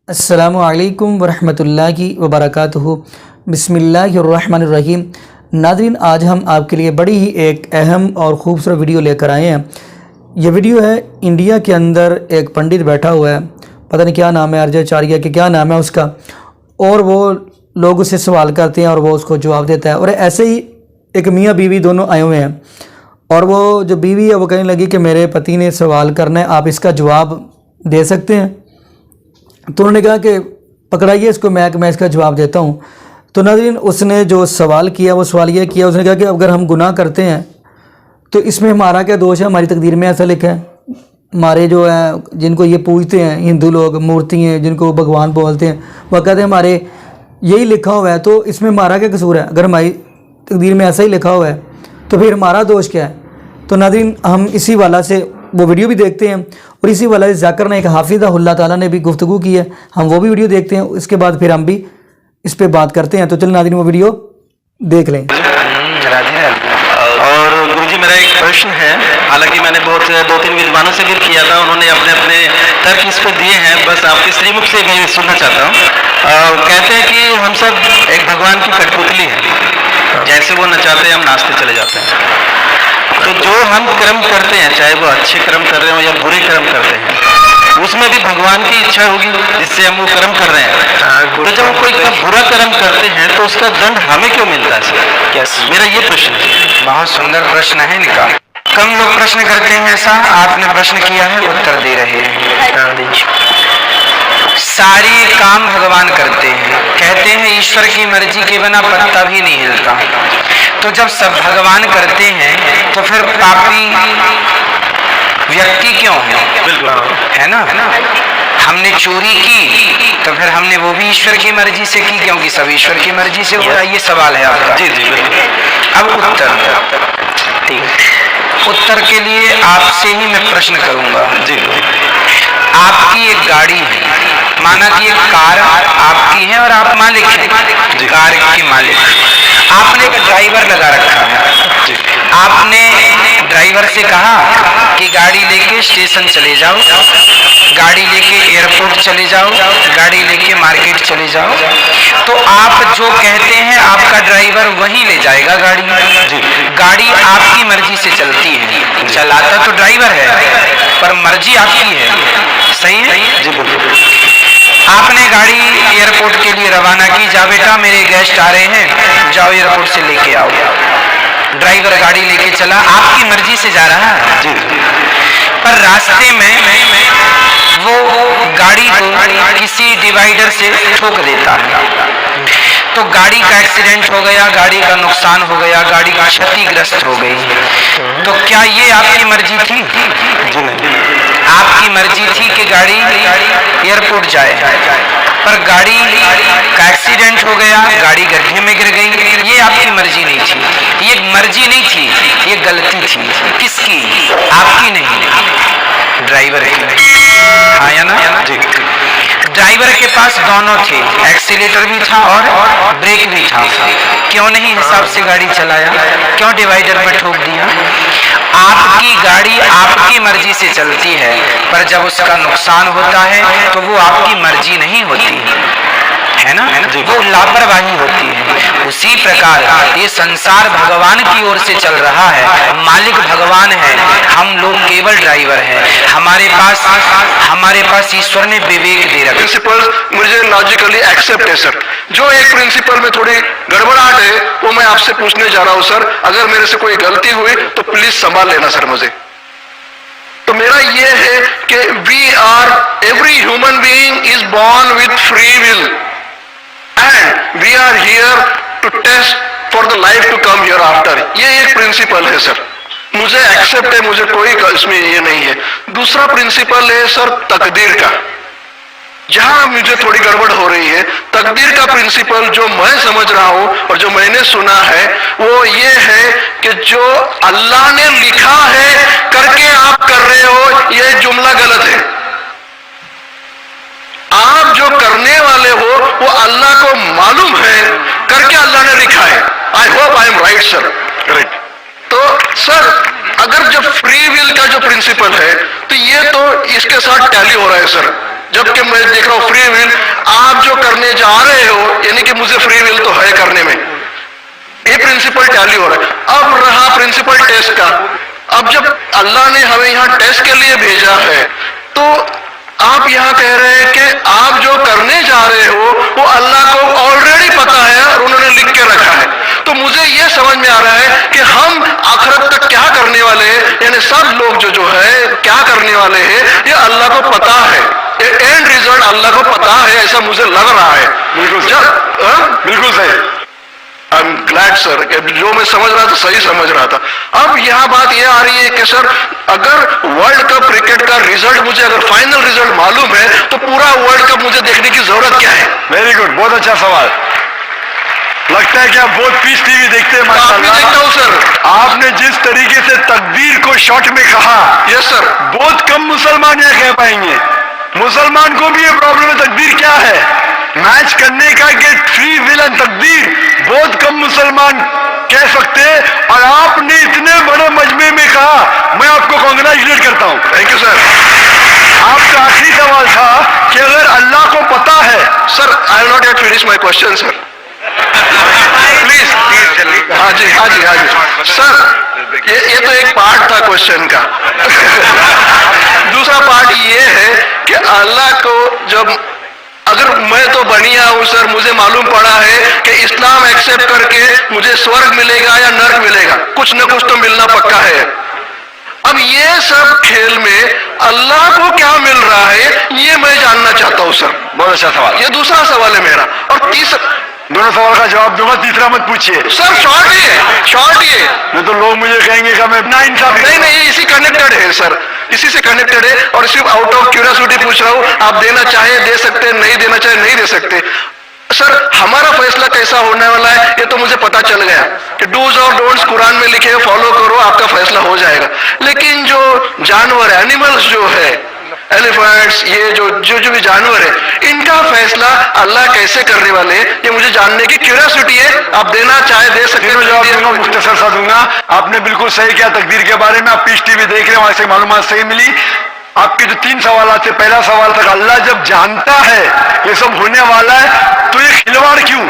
السلام علیکم ورحمۃ اللہ وبرکاتہ۔ بسم اللہ الرحمن الرحیم۔ ناظرین، آج ہم آپ کے لیے بڑی ہی ایک اہم اور خوبصورت ویڈیو لے کر آئے ہیں۔ یہ ویڈیو ہے انڈیا کے اندر ایک پنڈت بیٹھا ہوا ہے، پتہ نہیں کیا نام ہے، ارجاچاریہ کہ کیا نام ہے اس کا، اور وہ لوگ اس سے سوال کرتے ہیں اور وہ اس کو جواب دیتا ہے۔ اور ایسے ہی ایک میاں بیوی دونوں آئے ہوئے ہیں، اور وہ جو بیوی ہے وہ کہنے لگی کہ میرے پتی نے سوال کرنا ہے، آپ اس کا جواب دے سکتے ہیں؟ تو انہوں نے کہا کہ پکڑائیے اس کو، میں اس کا جواب دیتا ہوں۔ تو ناظرین، اس نے جو سوال کیا وہ سوال یہ کیا، اس نے کہا کہ اگر ہم گناہ کرتے ہیں تو اس میں ہمارا کیا دوش ہے؟ ہماری تقدیر میں ایسا لکھا ہے، ہمارے جو ہے جن کو یہ پوجتے ہیں ہندو لوگ، مورتی ہیں جن کو بھگوان بولتے ہیں، وہ کہتے ہیں ہمارے یہی لکھا ہوا ہے، تو اس میں ہمارا کیا قصور ہے؟ اگر ہماری تقدیر میں ایسا ہی لکھا ہوا ہے تو پھر ہمارا دوش کیا ہے؟ تو ناظرین، ہم اسی والا سے وہ ویڈیو بھی دیکھتے ہیں، اور اسی والا سے ذاکر نائک حافظہ اللہ تعالیٰ نے بھی گفتگو کی ہے، ہم وہ بھی ویڈیو دیکھتے ہیں، اس کے بعد پھر ہم بھی اس پہ بات کرتے ہیں۔ تو چل ناظرین وہ ویڈیو دیکھ لیں۔ اور گروجی میرا ایک پرشن ہے، حالانکہ میں نے دو تین ودوانوں سے بھی کیا تھا، انہوں نے اپنے اپنے ترک اس پہ دیے ہیں، بس آپ کے سری مکھ سے میں سننا چاہتا ہوں۔ کہتے ہیں کہ ہم سب ایک بھگوان کی کٹپتلی ہیں، جیسے وہ نچاتے ہیں ہم ناچتے چلے جاتے ہیں۔ تو جو ہم کرم کرتے ہیں، چاہے وہ اچھے کرم کر رہے ہوں یا برے کرم کرتے ہیں، اس میں بھی بھگوان کی اچھا ہوگی جس سے ہم وہ کرم کر رہے ہیں۔ تو جب ہم کوئی برا کرم کرتے ہیں تو اس کا دنڈ ہمیں کیوں ملتا ہے؟ میرا یہ پرشن ہے۔ بہت سندر پرشن ہے ان کا۔ کم لوگ پرشن کرتے ہیں ایسا، آپ نے پرشن کیا ہے، اتر دے رہے ہیں۔ ساری کام بھگوان کرتے ہیں، کہتے ہیں ایشور کی مرضی کے بنا پتا بھی نہیں ہلتا۔ تو جب سب بھگوان کرتے ہیں تو پھر پاپی ویکتی کیوں ہے نا؟ ہم نے چوری کی تو پھر ہم نے وہ بھی ایشور کی مرضی سے کی، کیونکہ سب ایشور کی مرضی سے ہو رہا ہے۔ یہ سوال ہے آپ کا۔ جی جی بالکل۔ اب اتر کے لیے آپ سے ہی میں پرشن کروں گا۔ جی آپ کی ایک گاڑی ہے، مانا کہ ایک کار آپ کی ہے اور آپ مالک ہیں، کار کے مالک۔ آپ نے ایک ڈرائیور لگا رکھا ہے، آپ نے ڈرائیور سے کہا کہ گاڑی لے کے اسٹیشن چلے جاؤ، گاڑی لے کے ایئرپورٹ چلے جاؤ، گاڑی لے کے مارکیٹ چلے جاؤ۔ تو آپ جو کہتے ہیں آپ کا ڈرائیور وہیں لے جائے گا گاڑی۔ گاڑی آپ کی مرضی سے چلتی ہے، چلاتا تو ڈرائیور ہے پر مرضی آپ کی ہے، صحیح ہے؟ جی بالکل۔ آپ نے گاڑی ایئرپورٹ کے لیے روانہ کی، جا بیٹا میرے گیسٹ آ رہے ہیں، جاؤ ایئرپورٹ سے لے کے آؤ۔ ڈرائیور گاڑی لے کے چلا، آپ کی مرضی سے جا رہا ہے، پر راستے میں وہ گاڑی کو کسی ڈیوائیڈر سے ٹھوک دیتا ہے، تو گاڑی کا ایکسیڈنٹ ہو گیا، گاڑی کا نقصان ہو گیا، گاڑی کا چھتی گرست ہو گئی۔ تو کیا یہ آپ کی مرضی تھی؟ آپ کی مرضی تھی کہ گاڑی ایئرپورٹ جائے، پر گاڑی کا ایکسیڈنٹ ہو گیا، گاڑی گڈھے میں گر گئی، یہ آپ کی مرضی نہیں تھی، یہ مرضی نہیں تھی، یہ غلطی تھی۔ کس کی؟ آپ کی نہیں، ڈرائیور کی۔ ہاں یا نا؟ ڈرائیور کے پاس دونوں تھے، ایکسیلیٹر بھی تھا اور بریک بھی تھا، کیوں نہیں حساب سے گاڑی چلایا؟ کیوں ڈیوائیڈر میں ٹھوک دیا؟ آپ کی گاڑی آپ کی مرضی سے چلتی ہے، پر جب اس کا نقصان ہوتا ہے تو وہ آپ کی مرضی نہیں ہوتی ہے نا، وہ لاپرواہی ہوتی ہے۔ اسی پرکار یہ سنسار بھگوان کی اور سے چل رہا ہے، مالک بھگوان ہے، ہم لوگ کیول ڈرائیور ہیں۔ ہمارے پاس ایشور نے وویک دے رکھا۔ پرنسپل مجھے لاجیکلی ایکسپٹ ہے سر، جو ایک پرنسپل میں تھوڑی گڑبڑاہٹ ہے وہ میں آپ سے پوچھنے جا رہا ہوں سر، اگر میرے سے کوئی غلطی ہوئی تو پلیز سنبھال لینا سر مجھے۔ تو میرا یہ ہے کہ every human being is born with free will and we are here to test for the life to come hereafter, یہ ایک پرنسپل ہے سر، مجھے ایکسپٹ ہے، مجھے کوئی اس میں یہ نہیں ہے۔ دوسرا پرنسپل ہے سر تقدیر کا، جہاں مجھے تھوڑی گڑبڑ ہو رہی ہے۔ تقدیر کا پرنسپل جو میں سمجھ رہا ہوں اور جو میں نے سنا ہے وہ یہ ہے کہ جو اللہ نے لکھا ہے کر کے آپ کر رہے ہو، یہ جملہ غلط ہے۔ آپ جو کرنے والے ہو وہ اللہ کو معلوم ہے، کر کے اللہ نے لکھا ہے۔ I hope I am right sir, right. تو سر اگر جب فری ول کا جو پرنسپل ہے تو یہ تو اس کے ساتھ ٹیلی ہو رہا ہے سر، جبکہ میں دیکھ رہا ہوں فری ول जा रहे हो, यानी कि मुझे फ्री विल तो है करने में, ये प्रिंसिपल टैली हो रहा है। अब रहा प्रिंसिपल टेस्ट का। अब जब अल्लाह ने हमें यहाँ टेस्ट के लिए भेजा है, तो आप यहाँ कह रहे हैं कि आप जो करने जा रहे हो वो अल्लाह को ऑलरेडी पता है और उन्होंने लिख के रखा है। तो मुझे ये समझ में आ रहा है कि हम आखिरत तक क्या करने वाले हैं, यानी सब लोग जो है क्या करने वाले हैं, ये अल्लाह को पता है, ये एंड रिजल्ट अल्लाह को पता है, ऐसा मुझे लग रहा है। बिल्कुल सही। आई एम ग्लैड सर, जो मैं समझ रहा था सही समझ रहा था। अब यहाँ बात ये आ रही है कि सर अगर वर्ल्ड कप क्रिकेट का रिजल्ट मुझे अगर फाइनल रिजल्ट मालूम है तो पूरा वर्ल्ड कप मुझे देखने की जरूरत क्या है? वेरी गुड, बहुत अच्छा सवाल। लगता है कि आप बहुत पीस टीवी देखते हैं। काफी देखता हूँ सर। आपने जिस तरीके से तकदीर को शॉर्ट में कहा, यस सर, बहुत कम मुसलमान यह कह पाएंगे। मुसलमान को भी ये प्रॉब्लम है, तकदीर क्या है, मैच करने का कि फ्री विल एंड तकदीर, बहुत कम मुसलमान कह सकते हैं। और आपने इतने बड़े मजमे में कहा, मैं आपको कांग्रेचुलेट करता हूं। Thank you sir. आपका आखिरी सवाल था कि अगर अल्लाह को पता है, sir I will not yet finish my question sir, please. हाँ जी हाँ जी हाँ जी सर, ये तो एक पार्ट था क्वेश्चन का। दूसरा पार्ट ये है कि अल्लाह को जब अगर मैं तो बनिया हूं सर, मुझे मालूम पड़ा है कि इस्लाम एक्सेप्ट करके मुझे स्वर्ग मिलेगा या नर्क मिलेगा, कुछ न कुछ तो मिलना पक्का है। अब ये सब खेल में अल्लाह को क्या मिल रहा है ये मैं जानना चाहता हूं सर। बहुत अच्छा सवाल। ये दूसरा सवाल है मेरा। और तीसरा, दोनों सवाल का जवाब दूंगा, तीसरा मत पूछिए सर। शॉर्ट ही है, शॉर्ट ही है। नहीं तो लोग मुझे कहेंगे कि मैं ना इंसाफ। नहीं नहीं, इसी कनेक्टेड है सर, इसी से कनेक्टेड है। और सिर्फ आउट ऑफ क्यूरियोसिटी पूछ रहा हूँ, आप देना चाहे दे सकते, नहीं देना चाहे नहीं दे सकते। सर हमारा फैसला कैसा होने वाला है ये तो मुझे पता चल गया कि डूज और डोंट्स कुरान में लिखे, फॉलो करो, आपका फैसला हो जाएगा। लेकिन जो जानवर है, एनिमल्स जो है, एलिफेंट्स, ये जो भी जानवर है, इनका फैसला अल्लाह कैसे करने वाले हैं ये मुझे जानने की क्यूरियोसिटी है। आप देना चाहे दे सकते तीनों जवाब दूंगा, मुख्तसर सा दूंगा। आपने बिल्कुल सही किया तकदीर के बारे में। आप पीस टीवी देख रहे हैं, वहां से मालूमात सही मिली। आपके जो 3 सवाल थे, पहला सवाल था अल्लाह जब जानता है ये सब होने वाला है तो ये खिलवाड़ क्यों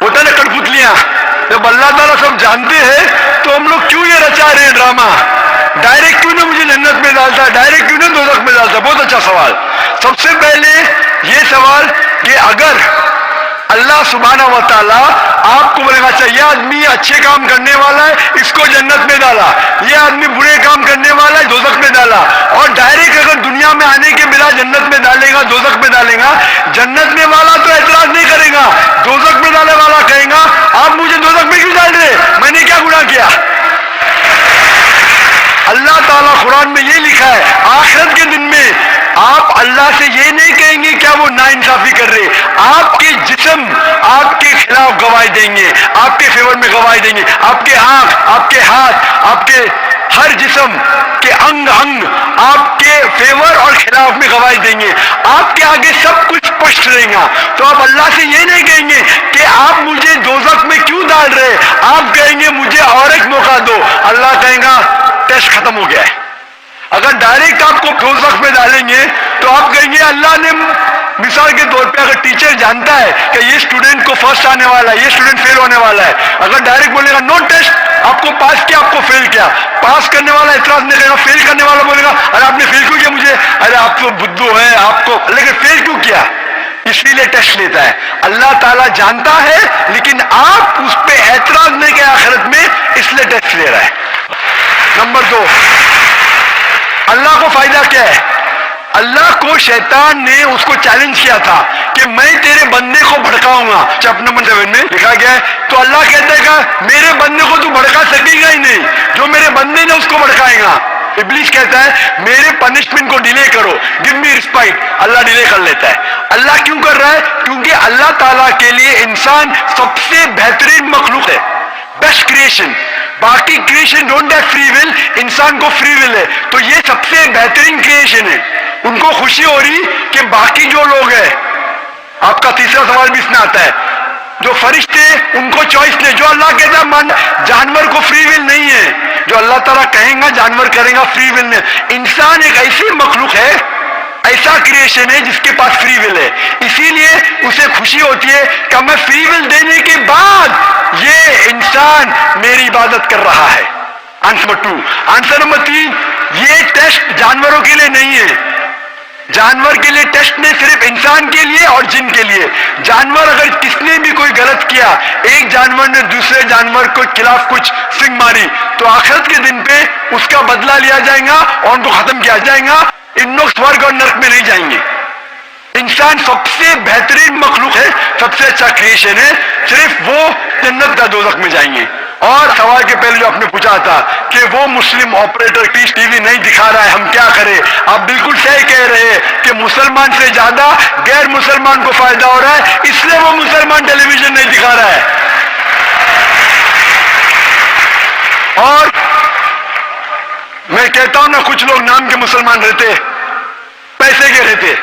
होता है ना, कठपुतलियां। जब अल्लाह ताला सब जानते हैं तो हम लोग क्यों ये रचा रहे हैं ड्रामा? डायरेक्ट क्यों ना मुझे जन्नत में डालता, डायरेक्ट क्यों ना दोज़ख में डालता? बहुत अच्छा सवाल। सबसे पहले ये सवाल कि अगर अल्लाह सुब्हानहू व तआला आपको बोलेगा अच्छा ये आदमी अच्छे काम करने वाला है, इसको जन्नत में डाला, ये आदमी बुरे काम करने वाला है, दोज़ख में डाला, और डायरेक्ट अगर दुनिया में आने के बिना जन्नत में डालेगा, दोज़ख में डालेगा, जन्नत में वाला तो एतराज नहीं करेगा, दोज़ख में डालने वाला कहेगा आप मुझे दोज़ख में क्यों डाल रहे, मैंने क्या गुनाह किया? अल्लाह ताला कुरान में ये लिखा है, आखिरत के दिन में आप अल्लाह से ये नहीं कहेंगे क्या वो नाइंसाफी कर रहे, आपके जिस्म आपके खिलाफ गवाही देंगे, आपके फेवर में गवाही देंगे, आपके आंख, आपके हाथ, आपके हर जिस्म के अंग अंग आपके फेवर और खिलाफ में गवाही देंगे, आपके आगे सब कुछ स्पष्ट रहेगा। तो आप अल्लाह से ये नहीं कहेंगे कि आप मुझे दोज़ख में क्यों डाल रहे, आप कहेंगे मुझे और एक मौका दो। अल्लाह कहेगा टेस्ट खत्म हो गया है। अगर डायरेक्ट आपको दोज़ख में डालेंगे तो आप कहेंगे अल्लाह ने, मिसाल के तौर पे अगर टीचर जानता है कि ये स्टूडेंट को फर्स्ट आने वाला है, ये स्टूडेंट फेल होने वाला है, अगर डायरेक्ट बोलेगा नो टेस्ट, आपको पास किया, आपको फेल किया, पास करने वाला इतराज नहीं करेगा, फेल करने वाला बोलेगा अरे आपने फेल क्यों किया मुझे, अरे आप तो बुद्धू है आपको, लेकिन फेल क्यों किया, इसीलिए टेस्ट लेता है। अल्लाह ताला जानता है लेकिन आप उस पर एतराज नहीं किया आखिरत में, इसलिए टेस्ट ले रहा है। नंबर 2, अल्लाह को फायदा क्या है? अल्लाह को शैतान ने उसको चैलेंज किया था कि मैं तेरे बंदे को भड़काऊंगा, चैप्टर नंबर 7 में लिखा गया है। तो अल्लाह कहता है कि मेरे बंदे को तू भड़का सकेगा ही नहीं, जो मेरे बंदे ने उसको भड़काएगा। इब्लीस कहता है मेरे पनिशमेंट को डिले करो, गिव मी रिस्पाइट, अल्लाह डिले कर लेता है। अल्लाह क्यों कर रहा है? क्योंकि अल्लाह ताला के लिए इंसान सबसे बेहतरीन मखलूक है, बेस्ट क्रिएशन। बाकी creation don't have free will, इंसान को फ्री विल है, तो ये सबसे बेहतरीन क्रिएशन है। उनको खुशी हो रही कि बाकी जो लोग हैं, आपका तीसरा सवाल भी इसमें आता है, जो फरिश्ते उनको चॉइस नहीं, जो अल्लाह कहता है मन जानवर को फ्री विल नहीं है, जो अल्लाह ताला कहेगा जानवर करेगा, फ्री विल नहीं। इंसान एक ऐसी मखलूक है, ऐसा क्रिएशन है जिसके पास फ्री विल है, इसीलिए उसे खुशी खुशी होती है कि मैं फ्री विल देने के बाद ये इंसान मेरी इबादत कर रहा है। Answer number 2। आंसर नंबर 3, ये टेस्ट जानवरों के लिए नहीं है। जानवर के लिए टेस्ट नहीं, सिर्फ इंसान के लिए और जिन के लिए। जानवर अगर किसने भी कोई गलत किया, एक जानवर ने दूसरे जानवर के खिलाफ कुछ सिंग मारी, तो आखिरत के दिन पे उसका बदला लिया जाएगा और उनको खत्म किया जाएगा। इन लोग स्वर्ग और नरक में नहीं जाएंगे। इंसान सबसे बेहतरीन मखलूक है, सबसे अच्छा क्रिएशन है, सिर्फ वो जन्नत या दोज़ख में जाएंगे। और सवाल के पहले जो आपने पूछा था कि वो मुस्लिम ऑपरेटर पीस टीवी नहीं दिखा रहा है, हम क्या करें? आप बिल्कुल सही कह रहे हैं कि मुसलमान से ज्यादा गैर मुसलमान को फायदा हो रहा है, इसलिए वो मुसलमान टेलीविजन नहीं दिखा रहा है। और मैं कहता हूं ना, कुछ लोग नाम के मुसलमान रहते, पैसे के रहते,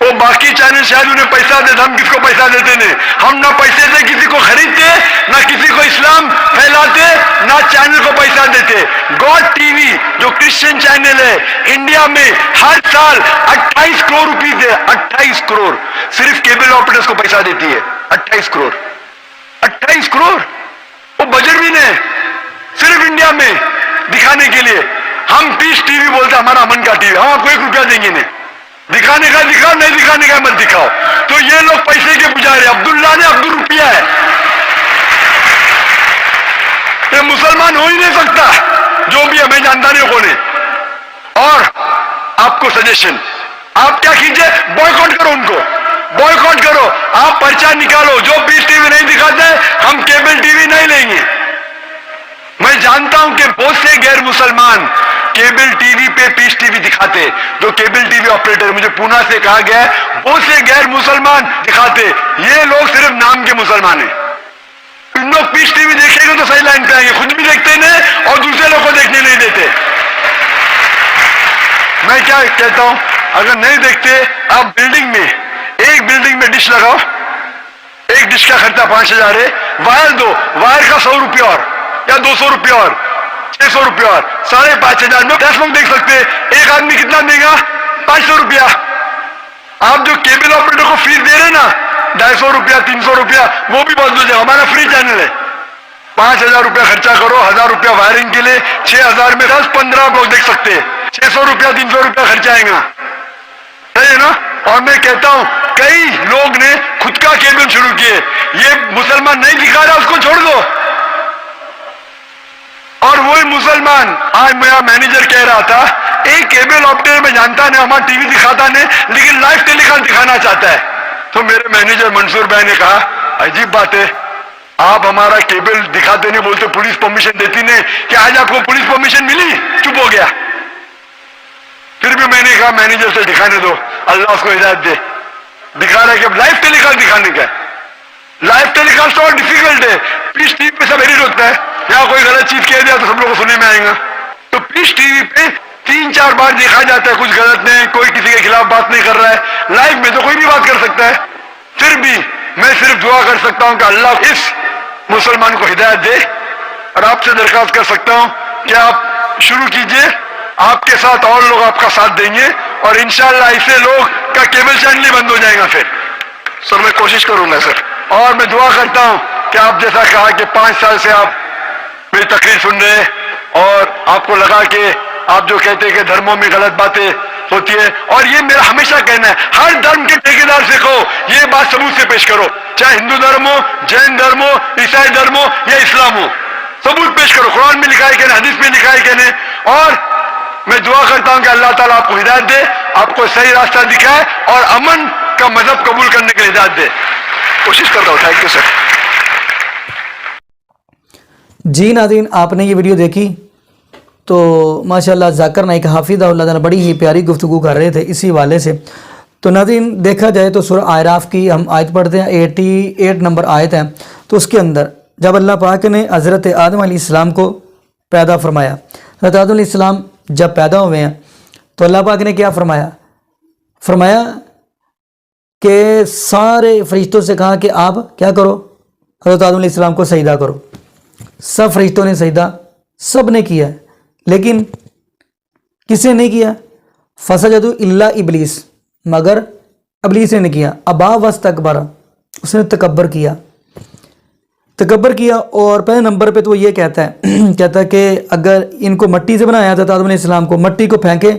वो बाकी चैनल शायद उन्हें पैसा देते, हम किसको पैसा देते नहीं। हम ना पैसे से किसी को खरीदते, ना किसी को इस्लाम फैलाते, ना चैनल को पैसा देते। गॉड टीवी जो क्रिश्चियन चैनल है, इंडिया में हर साल 28 करोड़ रुपए दे, 28 करोड़ सिर्फ केबल ऑपरेटर्स को पैसा देती है। 28 करोड़, 28 करोड़ वो बजट भी नहीं, सिर्फ इंडिया में दिखाने के लिए। हम पीस टीवी बोलते हमारा अमन का टीवी, हम आपको 1 रुपया देंगे नहीं। दिखाने का दिखाओ, नहीं दिखाने का मत दिखाओ। तो ये लोग पैसे के पुजारी, अब्दुल्ला ने अब्दुल रुपया है, ये मुसलमान हो ही नहीं सकता, जो भी है, मैं जानता नहीं कौन है। और आपको सजेशन, आप क्या कीजिए, बॉयकॉट करो उनको, बॉयकॉट करो। आप पर्चा निकालो, जो पीस टीवी नहीं दिखाते हम केबल टीवी नहीं लेंगे। मैं जानता हूं कि बहुत से गैर मुसलमान केबल टीवी पे पीस टीवी दिखाते, जो केबल टीवी ऑपरेटर, मुझे पूना से कहा गया है, बहुत से गैर मुसलमान दिखाते। ये लोग सिर्फ नाम के मुसलमान हैं। इन लोग पीस टीवी देखेंगे तो सही लाइन पे आएंगे, खुद भी देखते नहीं और दूसरे लोग को देखने नहीं देते। मैं क्या कहता हूं, अगर नहीं देखते, आप बिल्डिंग में, एक बिल्डिंग में डिश लगाओ, एक डिश का खर्चा 5000 है, वायर दो, वायर का 100 रुपये और या 200 रुपये और 600 रुपये और 5500 में 10 लोग देख सकते हैं। एक आदमी कितना देगा? 500 रुपया। आप जो केबल ऑपरेटर को फीस दे रहे ना, 250 रुपया 300 रुपया, वो भी बंद हो जाए। हमारा फ्री चैनल है, 5000 रुपया खर्चा करो, 1000 रुपया वायरिंग के लिए, 6000 में 10-15 लोग देख सकते हैं, 600 रुपया 300 रुपया खर्चा आएगा, सही है ना? और मैं कहता हूं कई लोग ने खुद का केबल शुरू किए, ये मुसलमान नहीं दिखा रहा, उसको छोड़ दो। और वही मुसलमान, आज मेरा मैनेजर कह रहा था, एक केबल ऑपरेटर में जानता नहीं, हमारा टीवी दिखाता नहीं, लेकिन लाइव टेलीकास्ट दिखाना चाहता है। तो मेरे मैनेजर मंसूर भाई ने कहा, अजीब बात है, आप हमारा केबल दिखाते नहीं, बोलते पुलिस परमिशन देती नहीं, कि आज आपको पुलिस परमिशन मिली? चुप हो गया। फिर भी मैंने कहा मैनेजर से दिखाने दो, अल्लाह उसको हिदायत दे। दिखा रहा है कि लाइव टेलीकास्ट दिखाने का। लाइव टेलीकास्ट और डिफिकल्ट है, पीस टीवी पे सब एडिट होता है, यहाँ कोई गलत चीज कह दिया तो सब लोगों को सुनने में आएगा। तो पीस टीवी पे 3-4 बार देखा जाता है, कुछ गलत नहीं, कोई किसी के खिलाफ बात नहीं कर रहा है। लाइव में तो कोई भी बात कर सकता है। फिर भी मैं सिर्फ दुआ कर सकता हूं कि अल्लाह इस मुसलमान को हिदायत दे, और आपसे दरखास्त कर सकता हूं कि आप शुरू कीजिए, आपके साथ और लोग आपका साथ देंगे, और इंशाअल्लाह ऐसे लोग का केबल चैनल ही बंद हो जाएगा। फिर सर मैं कोशिश करूंगा सर। और मैं दुआ करता हूं कि आप जैसा कहा कि 5 साल से आप मेरी तकरीर सुन रहे हैं, और आपको लगा कि आप जो कहते हैं कि धर्मों में गलत बातें होती है, और ये मेरा हमेशा कहना है, हर धर्म के ठेकेदार से कहो, ये बात सबूत से पेश करो, चाहे हिंदू धर्म हो, जैन धर्म हो, ईसाई धर्म हो या इस्लाम हो, सबूत पेश करो, कुरान में लिखा है कि नहीं, हदीस में लिखा है कि नहीं। और मैं दुआ करता हूं कि अल्लाह ताला आपको हिदायत दे, आपको सही रास्ता दिखाए, और अमन का मजहब कबूल करने की हिदायत दे। कोशिश करता हूँ। Thank you sir. जी नाज़रीन, आपने ये वीडियो देखी तो माशाल्लाह ज़ाकिर नाइक हाफिज़ अल्लाह बड़ी ही प्यारी गुफ्तगू कर रहे थे इसी वाले से। तो नाज़रीन देखा जाए तो सूरह आराफ की हम आयत पढ़ते हैं, 88 नंबर आयत है। तो उसके अंदर जब अल्लाह पाक ने हज़रत आदम अलैहिस्सलाम को पैदा फरमाया, हज़रत आदम अलैहिस्सलाम जब पैदा हुए हैं तो अल्लाह पाक ने क्या फरमाया? फरमाया कि सारे फरिश्तों से कहा कि आप क्या करो, हज़रत आदम अलैहिस्सलाम को सजदा करो। सब फरिश्तों ने सजदा सब ने किया, लेकिन किसने नहीं किया? फसजदू इल्ला इबलीस, मगर इबलीस ने नहीं किया। अबा वस्तकबरा, اس نے تکبر کیا اور پہلے نمبر پہ تو وہ یہ کہتا ہے کہ اگر ان کو مٹی سے بنایا تھا آدم علیہ السلام کو، مٹی کو پھینکے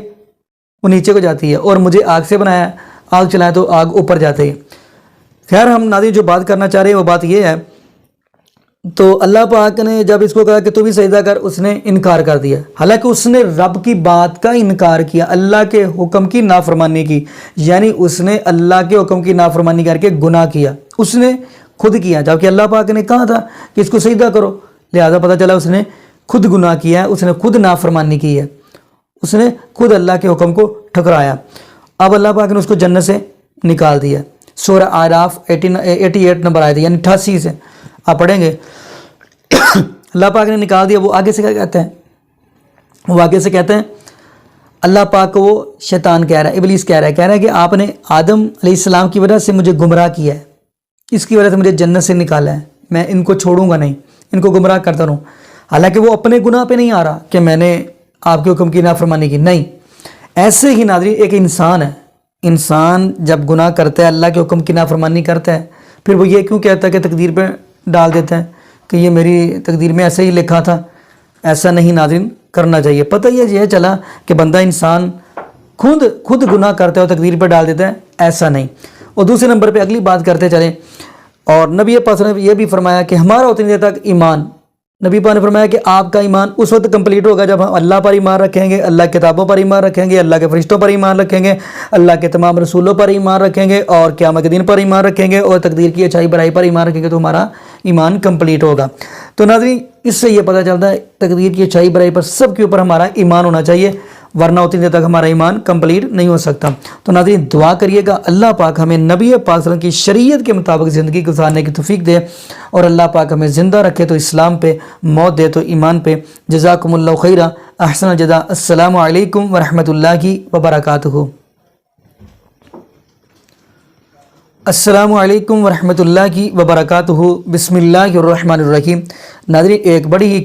وہ نیچے کو جاتی ہے، اور مجھے آگ سے بنایا، آگ چلائے تو آگ اوپر جاتی ہے۔ خیر ہم ناظرین جو بات کرنا چاہ رہے ہیں وہ بات یہ ہے، تو اللہ پاک نے جب اس کو کہا کہ تو بھی سجدہ کر، اس نے انکار کر دیا، حالانکہ اس نے رب کی بات کا انکار کیا، اللہ کے حکم کی نافرمانی کی، یعنی اس نے اللہ کے حکم کی نافرمانی کر کے گناہ کیا، اس نے خود کیا، جبکہ اللہ پاک نے کہا تھا کہ اس کو سجدہ کرو، لہذا پتہ چلا اس نے خود گناہ کیا ہے، اس نے خود نافرمانی کی ہے، اس نے خود اللہ کے حکم کو ٹھکرایا۔ اب اللہ پاک نے اس کو جنت سے نکال دیا۔ سورہ اعراف 88 نمبر آئے تھے، یعنی 88 سے آپ پڑھیں گے، اللہ پاک نے نکال دیا۔ وہ آگے سے کیا کہتے ہیں؟ وہ آگے سے کہتے ہیں اللہ پاک کو وہ شیطان کہہ رہا ہے، ابلیس کہہ رہا ہے کہ آپ نے آدم علیہ السلام کی وجہ سے مجھے گمراہ کیا ہے، اس کی وجہ سے مجھے جنت سے نکالا ہے، میں ان کو چھوڑوں گا نہیں، ان کو گمراہ کرتا رہوں۔ حالانکہ وہ اپنے گناہ پہ نہیں آ رہا کہ میں نے آپ کے حکم کی نافرمانی کی، نہیں۔ ایسے ہی ناظرین ایک انسان ہے، انسان جب گناہ کرتا ہے، اللہ کے حکم کی نافرمانی کرتا ہے، پھر وہ یہ کیوں کہتا ہے کہ تقدیر پہ ڈال دیتا ہے کہ یہ میری تقدیر میں ایسے ہی لکھا تھا؟ ایسا نہیں ناظرین کرنا چاہیے۔ پتہ یہ چلا کہ بندہ انسان خود گناہ کرتا ہے اور تقدیر پہ ڈال دیتا ہے، ایسا نہیں۔ اور دوسرے نمبر پہ اگلی بات کرتے چلیں، اور نبی پاک نے یہ بھی فرمایا کہ ہمارا اتنی دیر تک ایمان، نبی پاک نے فرمایا کہ آپ کا ایمان اس وقت کمپلیٹ ہوگا جب ہم اللہ پر ایمان رکھیں گے، اللہ کی کتابوں پر ایمان رکھیں گے، اللہ کے فرشتوں پر ایمان رکھیں گے، اللہ کے تمام رسولوں پر ایمان رکھیں گے، اور قیامت کے دن پر ایمان رکھیں گے، اور تقدیر کی اچھائی برائی پر ایمان رکھیں گے، تو ہمارا ایمان کمپلیٹ ہوگا۔ تو ناظرین اس سے یہ پتہ چلتا ہے تقدیر کی اچھائی برائی پر سب کے اوپر ہمارا ایمان ہونا چاہیے، ورنہ اتنی دیر تک ہمارا ایمان کمپلیٹ نہیں ہو سکتا۔ تو ناظرین دعا کریے گا اللہ پاک ہمیں نبی پاک صلی اللہ علیہ وسلم کی شریعت کے مطابق زندگی گزارنے کی توفیق دے، اور اللہ پاک ہمیں زندہ رکھے تو اسلام پہ، موت دے تو ایمان پہ۔ جزاکم اللہ خیرہ، احسن الجزاء۔ السلام علیکم ورحمۃ اللہ وبرکاتہ۔ السلام علیکم ورحمۃ اللہ وبرکاتہ۔ بسم اللہ الرحمن الرحیم۔ ناظرین ایک بڑی ہی